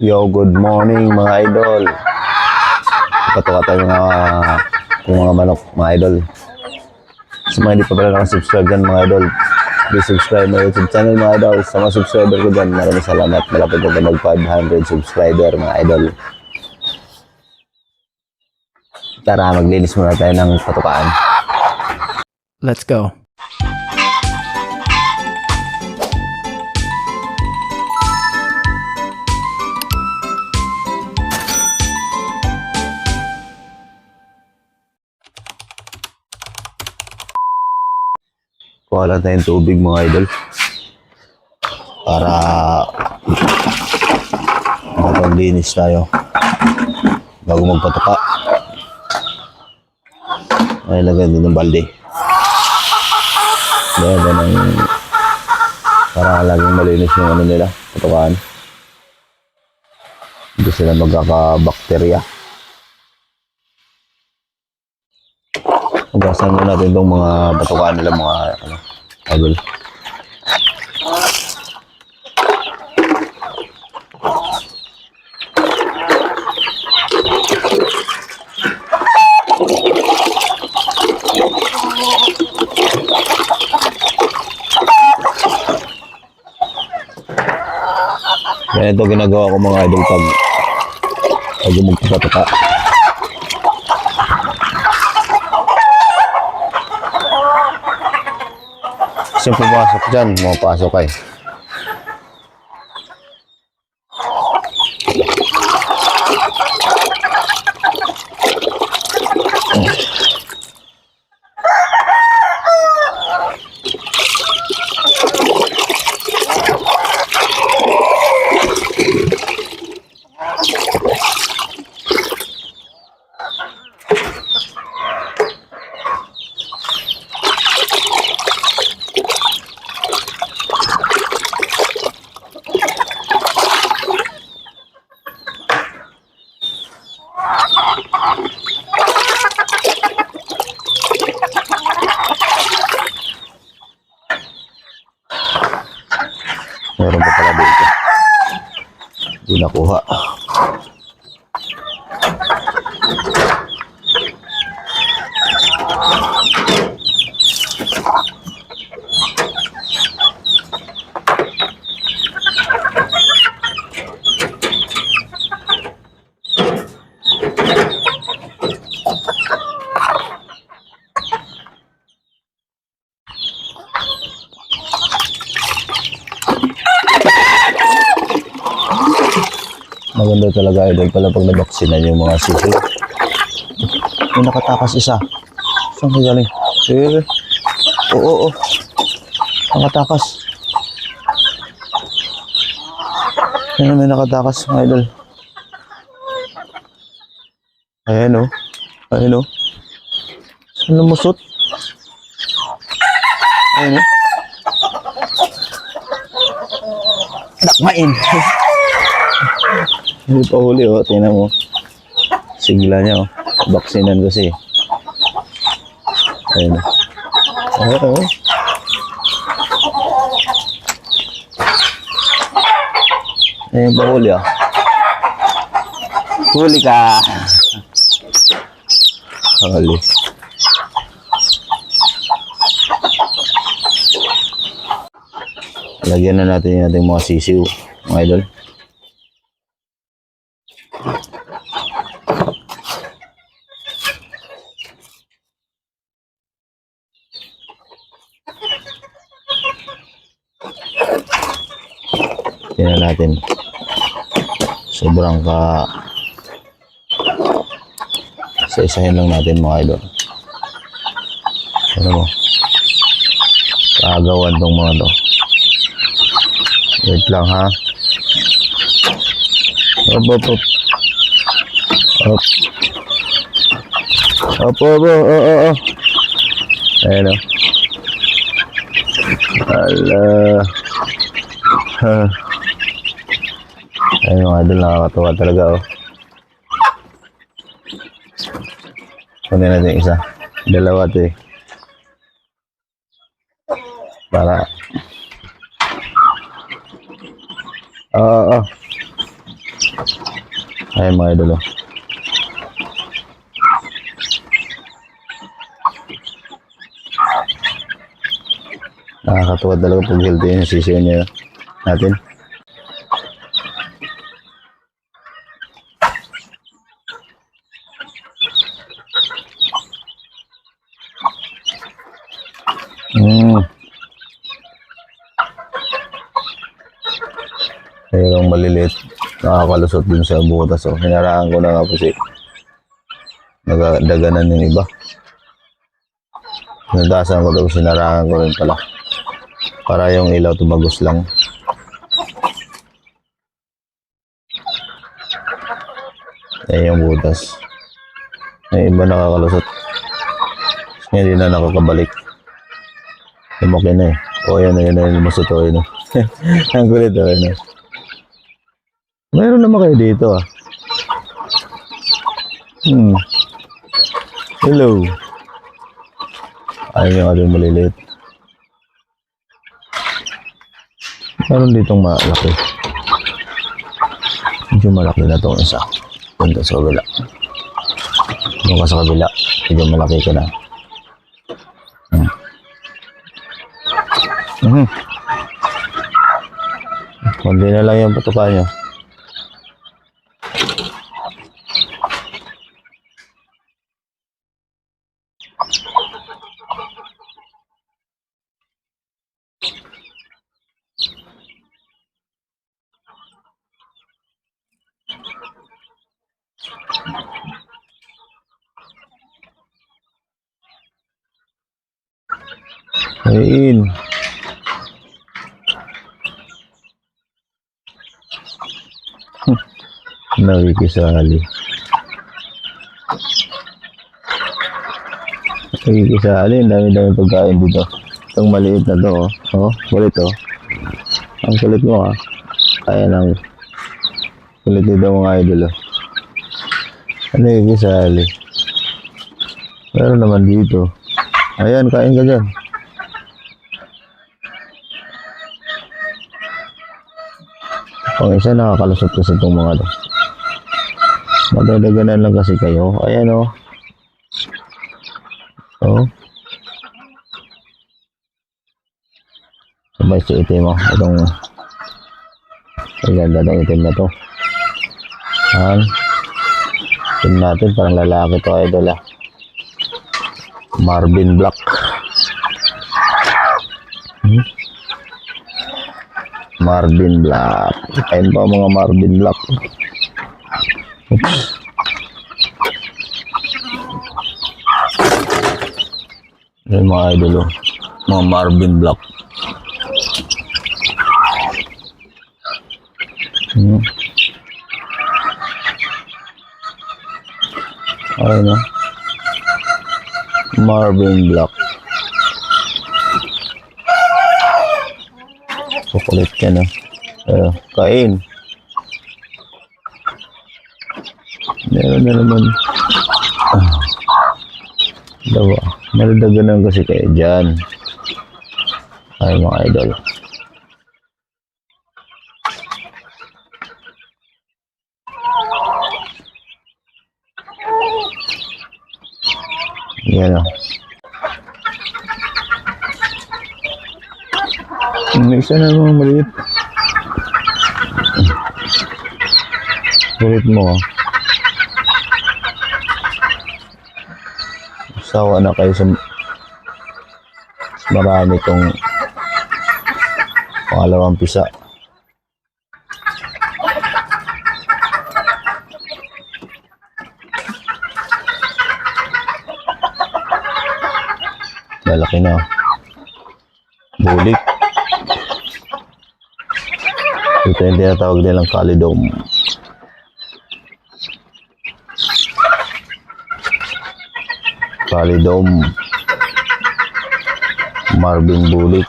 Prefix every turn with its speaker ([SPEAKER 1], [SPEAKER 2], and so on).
[SPEAKER 1] Yo, good morning mga idol. Patuka tayo mga manok mga idol. Sa mga hindi pa pala nakasubscribe dyan mga idol, please subscribe my YouTube channel mga idol. Sa mga subscriber ko dyan, maraming salamat. Malapit na mag 500 subscriber mga idol. Tara, maglinis muna tayo ng patukaan.
[SPEAKER 2] Let's go.
[SPEAKER 1] Kuha lang tayong tubig mga idol para makapaglinis tayo bago magpatuka. Ay, lagyan din ng balde. Lagyan ng para laging malinis yung ano nila, patukaan. Hindi sila magkakabakterya. Hugasan mo natin itong mga batukaan nila mga idol. Yan ito ginagawa ko mga idol pag magpapatuka. Kasi pumasok dyan, pumapasok ay. Meron pa pala dito. Hindi nakuha. Maganda talaga idol pala pag nabaksinan yung mga sisiw. May nakatakas isa. Saan ka galing? Oo. Nakatakas. Yan may nakatakas mga idol. Ayan o. Saan lumusot? Ayan o. Nakmain. Hindi pa huli oh, tingnan mo. Sigla niya oh. Baksinan kasi. Ayun oh. Ayun pa huli oh. Huli ka. Huli. Lagyan na natin yung ating mga sisiw, mga idol. Tingnan natin. Sobrang isa-isahin lang natin mga idol. Ano mo? Kaagawan tong mga to. Wait lang ha. Op. Ayan o. Ala. Ayun mga idol, nakakatuwa talaga oh. Kunin natin isa. Dalawa ito eh. Para Ayan mga idol. Oh. Nakakatuwa talaga pag healthy yung sisiyo niya natin. Mayroong maliliit. Nakakalusot din sa butas. So, hinaraan ko na nga po si nagdaganan yung iba. Nagdasan ko daw, sinaraan ko rin pala. Para yung ilaw tumagos lang. Ayan yung butas. Yung iba nakakalusot. Hindi na nakakabalik. Lumaki na eh. O yan na, lumusot o yun. Ang kulit o yun. Mayroon naman kayo dito ah. Hello. Ayun yung ating maliliit. Meron ditong malaki. Medyo malaki na itong isa. Punta sa kabila. Doon ka sa kabila. Medyo malaki ka na. Kundi na lang yung patuka nyo. Ayun. Nakikisali. Nakikisali. Ang dami-dami pagkain dito. Itong maliit na to. Oh, kulit oh. Ang kulit mo ah. Ayan ang kulit dito mga idol oh. Nakikisali. Pero naman dito. Ayan, kain ka dyan. Pang isa nakakalusot kasi itong mga to. Madadaganan lang kasi kayo. Ayan o. Oh. Sabay si itim o. Itong ganda ng itim na to. Ayan. Itim natin. Parang lalaki to idol ah. Marvin Black. Marvin Black. Ayun pa mga Marvin Black. Oops. Ayun mga idol oh. Mga Marvin Black. Ayun oh. Marvin Black. Kukulit ka na. Kain. Meron na naman. Dawa. Maladaganan kasi kayo dyan. Ay mga idol. Yan o. May isa na mga maliit. Kulit mo. Sawa na kayo sa marami itong pangalawang pisa. Lalaki na. Bulik. Ito yung tinatawag nilang Calidome. Calidome. Marvin Bulik.